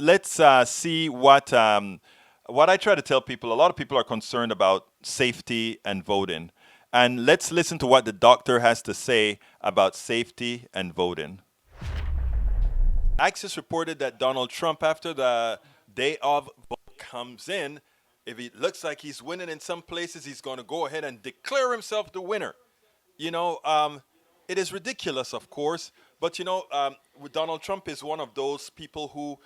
see what I try to tell people. A lot of people are concerned about safety and voting. And let's listen to what the doctor has to say about safety and voting. Axios reported that Donald Trump, after the day of vote comes in, if it looks like he's winning in some places, he's going to go ahead and declare himself the winner. You know, it is ridiculous, of course, but Donald Trump is one of those people who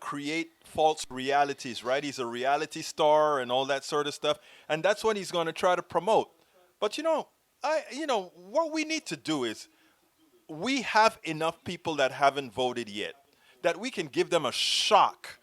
create false realities, right? He's a reality star and all that sort of stuff, and that's what he's going to try to promote. But what we need to do is we have enough people that haven't voted yet that we can give them a shock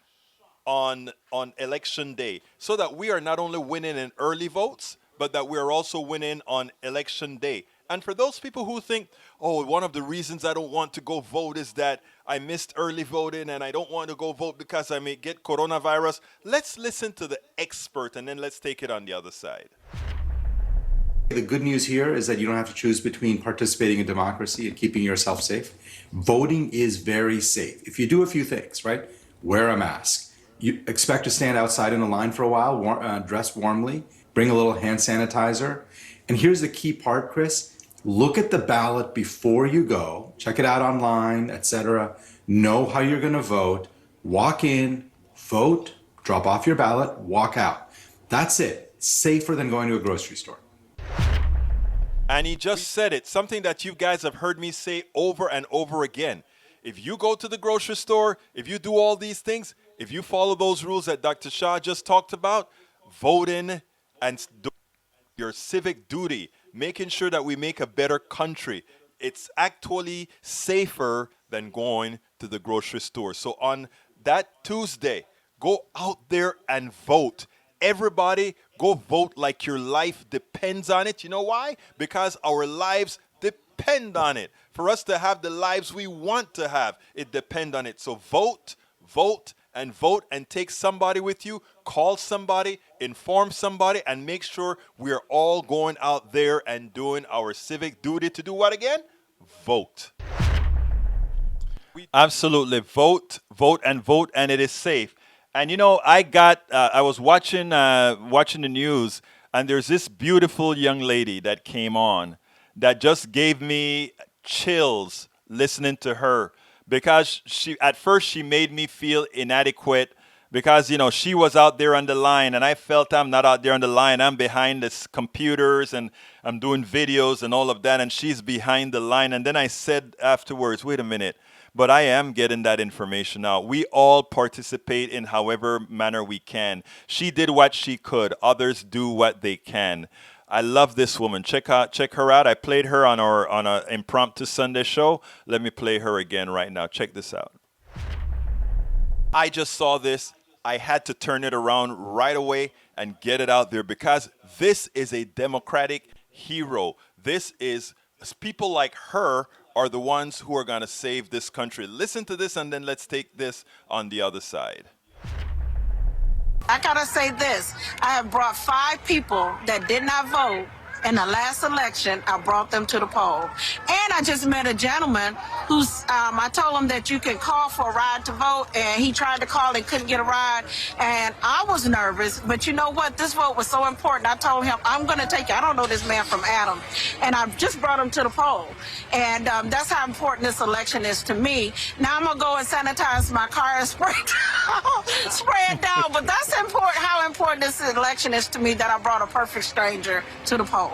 on election day, so that we are not only winning in early votes, but that we are also winning on election day. And for those people who think, oh, one of the reasons I don't want to go vote is that I missed early voting and I don't want to go vote because I may get coronavirus, let's listen to the expert and then let's take it on the other side. The good news here is that you don't have to choose between participating in democracy and keeping yourself safe. Voting is very safe. If you do a few things, right? Wear a mask. You expect to stand outside in a line for a while, dress warmly, bring a little hand sanitizer. And here's the key part, Chris. Look at the ballot before you go. Check it out online, etc. Know how you're going to vote. Walk in, vote, drop off your ballot, walk out. That's it. Safer than going to a grocery store. And he just said it, something that you guys have heard me say over and over again. If you go to the grocery store, if you do all these things, if you follow those rules that Dr. Shah just talked about, voting and doing your civic duty, making sure that we make a better country, it's actually safer than going to the grocery store. So on that Tuesday, go out there and vote. Everybody go vote like your life depends on it. You know why? Because our lives depend on it. For us to have the lives we want to have, it depends on it. So vote, vote, and vote, and take somebody with you. Call somebody, inform somebody, and make sure we're all going out there and doing our civic duty to do what again? Vote. Absolutely. Vote, vote, and vote, and it is safe. And I was watching the news, and there's this beautiful young lady that came on that just gave me chills listening to her, because at first she made me feel inadequate, because she was out there on the line and I felt I'm not out there on the line. I'm behind the computers and I'm doing videos and all of that, and she's behind the line. And then I said afterwards, wait a minute. But I am getting that information out. We all participate in however manner we can. She did what she could. Others do what they can. I love this woman. Check her out. I played her on an impromptu Sunday show. Let me play her again right now. Check this out. I just saw this. I had to turn it around right away and get it out there, because this is a Democratic hero. This is people like her are the ones who are going to save this country. Listen to this, and then let's take this on the other side. I gotta say this. I have brought 5 people that did not vote in the last election. I brought them to the poll. And I just met a gentleman who's, I told him that you can call for a ride to vote, and he tried to call and couldn't get a ride. And I was nervous, but you know what? This vote was so important. I told him, I'm going to take you. I don't know this man from Adam. And I just brought him to the poll. And that's how important this election is to me. Now I'm going to go and sanitize my car and spray it down. But that's important, how important this election is to me, that I brought a perfect stranger to the poll.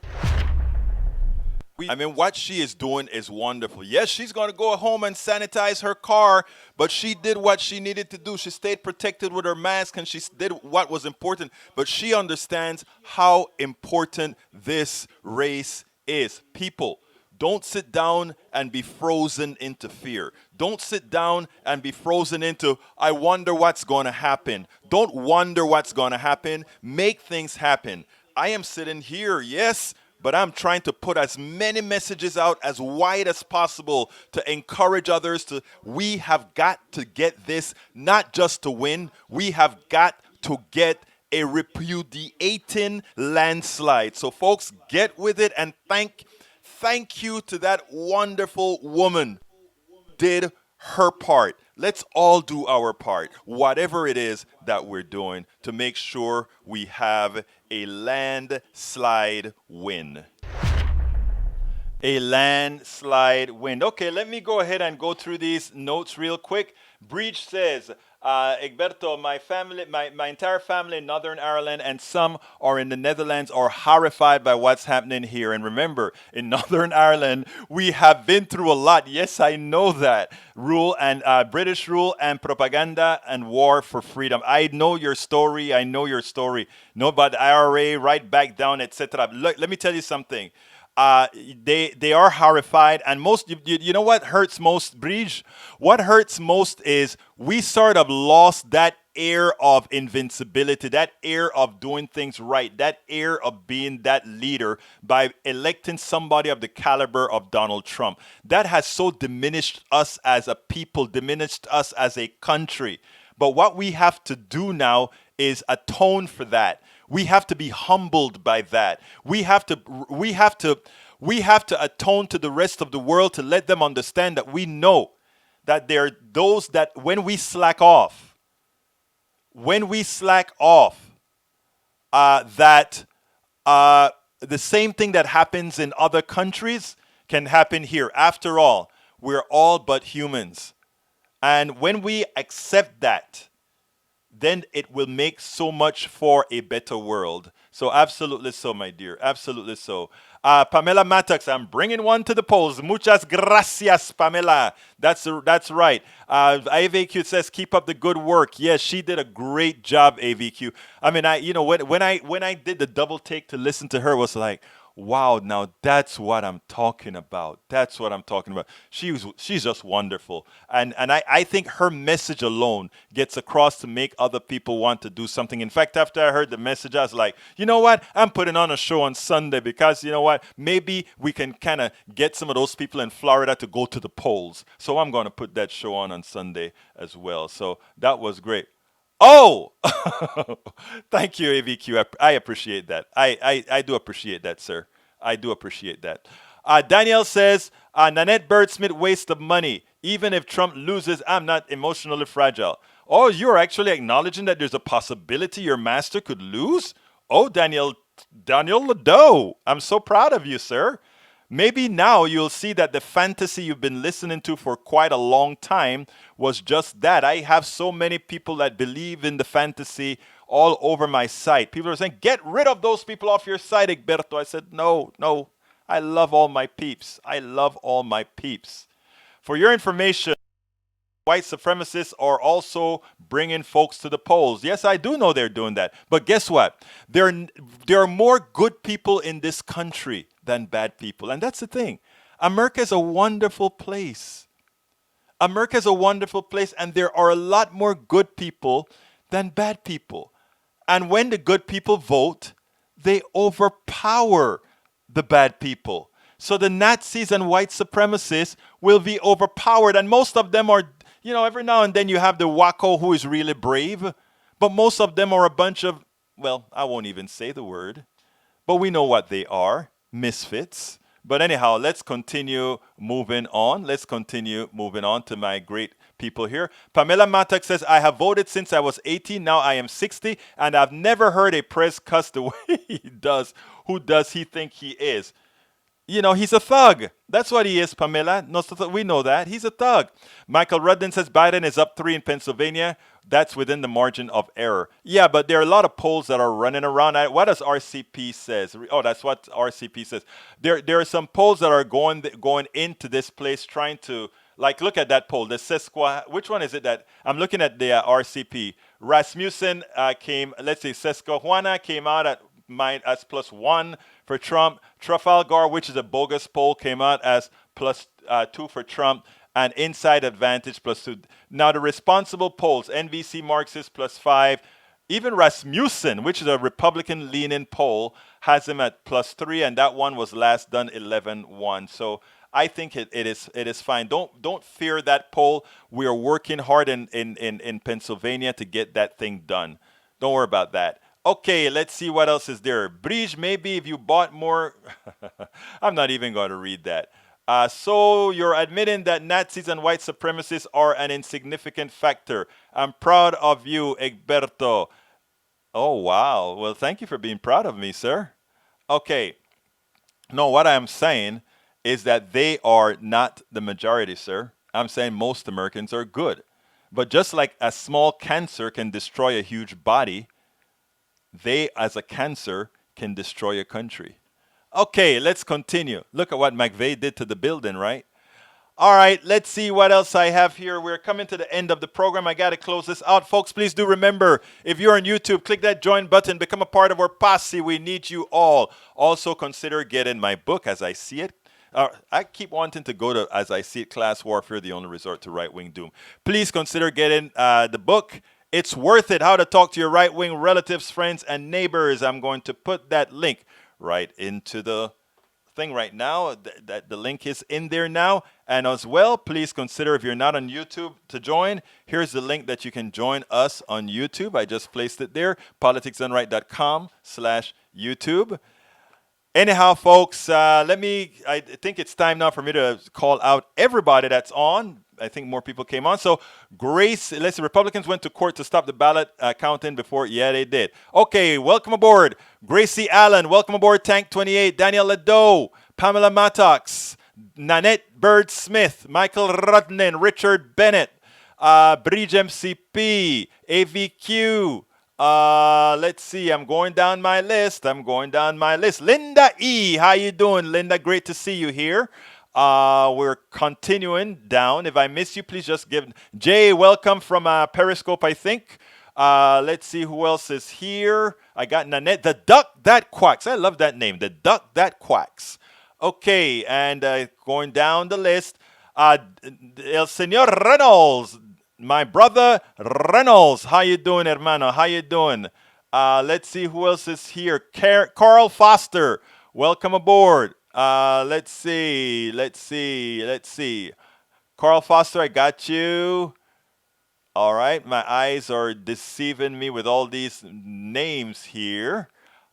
I mean, what she is doing is wonderful. Yes, she's going to go home and sanitize her car, but she did what she needed to do. She stayed protected with her mask, and she did what was important. But she understands how important this race is. People, Don't sit down and be frozen into fear. Don't sit down and be frozen into, I wonder what's going to happen. Don't wonder what's going to happen. Make things happen. I am sitting here, yes, but I'm trying to put as many messages out as wide as possible to encourage others to, we have got to get this, not just to win, we have got to get a repudiating landslide. So folks, get with it, and thank you to that wonderful woman did her part. Let's all do our part, whatever it is that we're doing, to make sure we have a landslide win. A landslide win. Okay, let me go ahead and go through these notes real quick. Breach says, Egberto, my entire family in Northern Ireland and some are in the Netherlands are horrified by what's happening here. And remember, in Northern Ireland, we have been through a lot. Yes, I know that. Rule and British rule and propaganda and war for freedom. I know your story. I know your story. Know about the IRA, right back down, etc. Look, let me tell you something. They are horrified, and most you know what hurts most, Bridge? What hurts most is we sort of lost that air of invincibility, that air of doing things right, that air of being that leader by electing somebody of the caliber of Donald Trump. That has so diminished us as a people, diminished us as a country. But what we have to do now is atone for that. We have to be humbled by that. We have to atone to the rest of the world to let them understand that we know that there are those that when we slack off, that the same thing that happens in other countries can happen here. After all, we're all but humans. And when we accept that, then it will make so much for a better world. So absolutely so, my dear. Absolutely so. Pamela Mattox, I'm bringing one to the polls. Muchas gracias, Pamela. That's right. AVQ says, keep up the good work. Yes, she did a great job, AVQ. I mean, when I did the double take to listen to her, it was like, wow, now that's what I'm talking about. That's what I'm talking about. She's just wonderful. And I think her message alone gets across to make other people want to do something. In fact, after I heard the message, I was like, you know what? I'm putting on a show on Sunday because, you know what? Maybe we can kind of get some of those people in Florida to go to the polls. So I'm going to put that show on Sunday as well. So that was great. Oh, thank you, AVQ. I appreciate that. I do appreciate that, sir. I do appreciate that. Danielle says, Nanette Bird-Smith waste of money. Even if Trump loses, I'm not emotionally fragile. Oh, you're actually acknowledging that there's a possibility your master could lose? Oh, Daniel Ladeau, I'm so proud of you, sir. Maybe now you'll see that the fantasy you've been listening to for quite a long time was just that. I have so many people that believe in the fantasy all over my site. People are saying, get rid of those people off your site, Egberto. I said, no. I love all my peeps. I love all my peeps. For your information, white supremacists are also bringing folks to the polls. Yes, I do know they're doing that. But guess what? There are more good people in this country than bad people. And that's the thing. America is a wonderful place. America is a wonderful place, and there are a lot more good people than bad people. And when the good people vote, they overpower the bad people. So the Nazis and white supremacists will be overpowered. And most of them are, every now and then you have the wacko who is really brave. But most of them are a bunch of, well, I won't even say the word. But we know what they are, misfits. But anyhow, let's continue moving on. Let's continue moving on to my great people here. Pamela Matak says, I have voted since I was 18. Now I am 60. And I've never heard a press cuss the way he does. Who does he think he is? He's a thug. That's what he is, Pamela. No, we know that. He's a thug. Michael Rudden says Biden is up 3 in Pennsylvania. That's within the margin of error. Yeah, but there are a lot of polls that are running around. What does RCP says? Oh, that's what RCP says. There are some polls that are going into this place trying to, look at that poll. The which one is it that, I'm looking at the RCP. Rasmussen came, let's say Susquehanna came out at as +1%. for Trump. Trafalgar, which is a bogus poll, came out as +2 for Trump, and Inside Advantage +2. Now the responsible polls, NVC Marxist +5. Even Rasmussen, which is a Republican-leaning poll, has him at +3, and that one was last done 11-1. So I think it is fine. Don't fear that poll. We are working hard in Pennsylvania to get that thing done. Don't worry about that. Okay, let's see what else is there. Bridge, maybe if you bought more. I'm not even going to read that. So you're admitting that Nazis and white supremacists are an insignificant factor. I'm proud of you, Egberto. Oh, wow. Well, thank you for being proud of me, sir. Okay. No, what I'm saying is that they are not the majority, sir. I'm saying most Americans are good. But just like a small cancer can destroy a huge body, they, as a cancer, can destroy a country. Okay, let's continue. Look at what McVeigh did to the building, right? All right, let's see what else I have here. We're coming to the end of the program. I got to close this out. Folks, please do remember, if you're on YouTube, click that join button. Become a part of our posse. We need you all. Also, consider getting my book, As I See It. I keep wanting to go to As I See It, Class Warfare, the only resort to right-wing doom. Please consider getting the book. It's worth it. How to talk to your right-wing relatives, friends, and neighbors. I'm going to put that link right into the thing right now. That the link is in there now. And as well, please consider, if you're not on YouTube, to join. Here's the link that you can join us on YouTube. I just placed it there, politicsdoneright.com/YouTube. Anyhow, folks, I think it's time now for me to call out everybody that's on. I think more people came on. So Grace, let's see, Republicans went to court to stop the ballot counting before. Yeah, they did. Okay, welcome aboard. Gracie Allen, welcome aboard Tank 28. Daniel Ledoux, Pamela Mattox, Nanette Bird Smith, Michael Rudnin, Richard Bennett, Bridge MCP, AVQ. Let's see. I'm going down my list. Linda E. How you doing, Linda? Great to see you here. We're continuing down. If I miss you, please just give. Jay, welcome from Periscope, I think. Let's see who else is here. I got Nanette, the duck that quacks. I love that name, the duck that quacks. Okay, and going down the list, El Señor Reynolds, my brother Reynolds. How you doing, hermano? How you doing? Let's see who else is here. Carl Foster, welcome aboard. Let's see. Carl Foster, I got you. All right, my eyes are deceiving me with all these names here.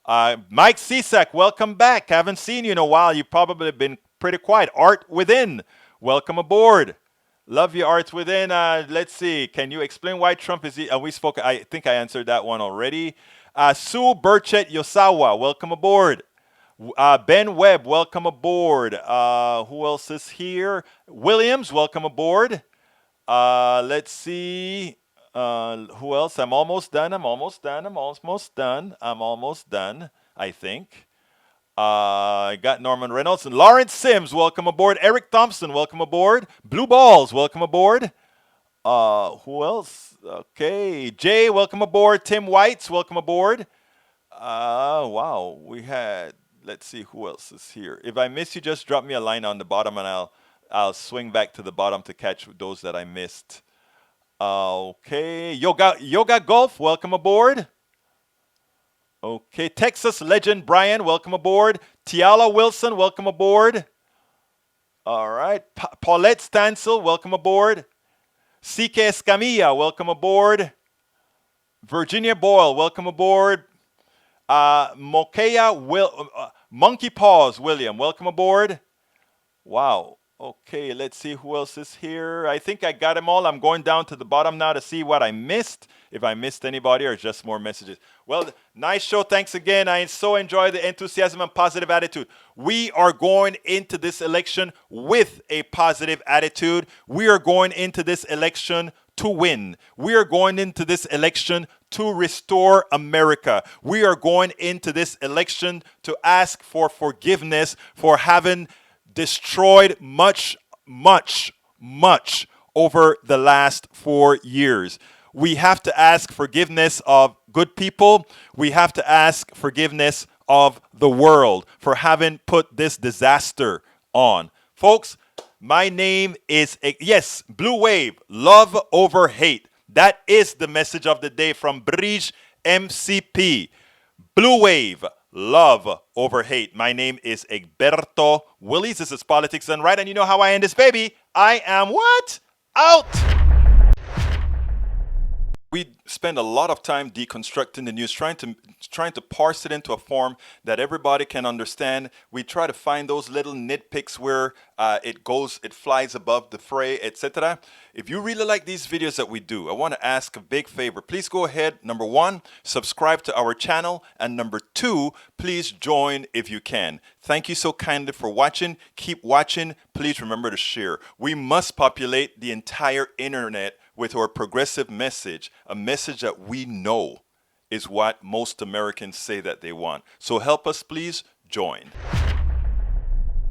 Mike Cisak, welcome back. Haven't seen you in a while. You've probably been pretty quiet. Art Within, welcome aboard. Love you, Art Within. Let's see. Can you explain why Trump is... we spoke. I think I answered that one already. Sue Burchett Yosawa, welcome aboard. Ben Webb, welcome aboard. Who else is here? Williams, welcome aboard. Let's see. Who else? I'm almost done, I think. I got Norman Reynolds and Lawrence Sims, welcome aboard. Eric Thompson, welcome aboard. Blue Balls, welcome aboard. Who else? Okay. Jay, welcome aboard. Tim Whites, welcome aboard. Wow. We had... Let's see who else is here. If I miss you, just drop me a line on the bottom and I'll swing back to the bottom to catch those that I missed. Okay. Yoga Golf, welcome aboard. Okay. Texas Legend Brian, welcome aboard. Tiala Wilson, welcome aboard. All right. Paulette Stansel, welcome aboard. CK Escamilla, welcome aboard. Virginia Boyle, welcome aboard. Monkey Paws William, welcome aboard. Wow. Okay, let's see who else is here. I think I got them all. I'm going down to the bottom now to see what I missed. If I missed anybody or just more messages. Well, nice show. Thanks again. I so enjoy the enthusiasm and positive attitude. We are going into this election with a positive attitude. We are going into this election to win. We are going into this election to restore America. We are going into this election to ask for forgiveness for having destroyed much over the last 4 years. We have to ask forgiveness of good people. We have to ask forgiveness of the world for having put this disaster on. Folks, my name is, yes, Blue Wave, love over hate. That is the message of the day from Bridge MCP. Blue Wave, love over hate. My name is Egberto Willies. This is Politics Done Right, and you know how I end this, baby. I am what? Out! We spend a lot of time deconstructing the news, trying to parse it into a form that everybody can understand. We try to find those little nitpicks where it flies above the fray, etc. If you really like these videos that we do, I want to ask a big favor. Please go ahead, number one, subscribe to our channel, and number two, please join if you can. Thank you so kindly for watching. Keep watching. Please remember to share. We must populate the entire internet with our progressive message, a message that we know is what most Americans say that they want. So help us, please join.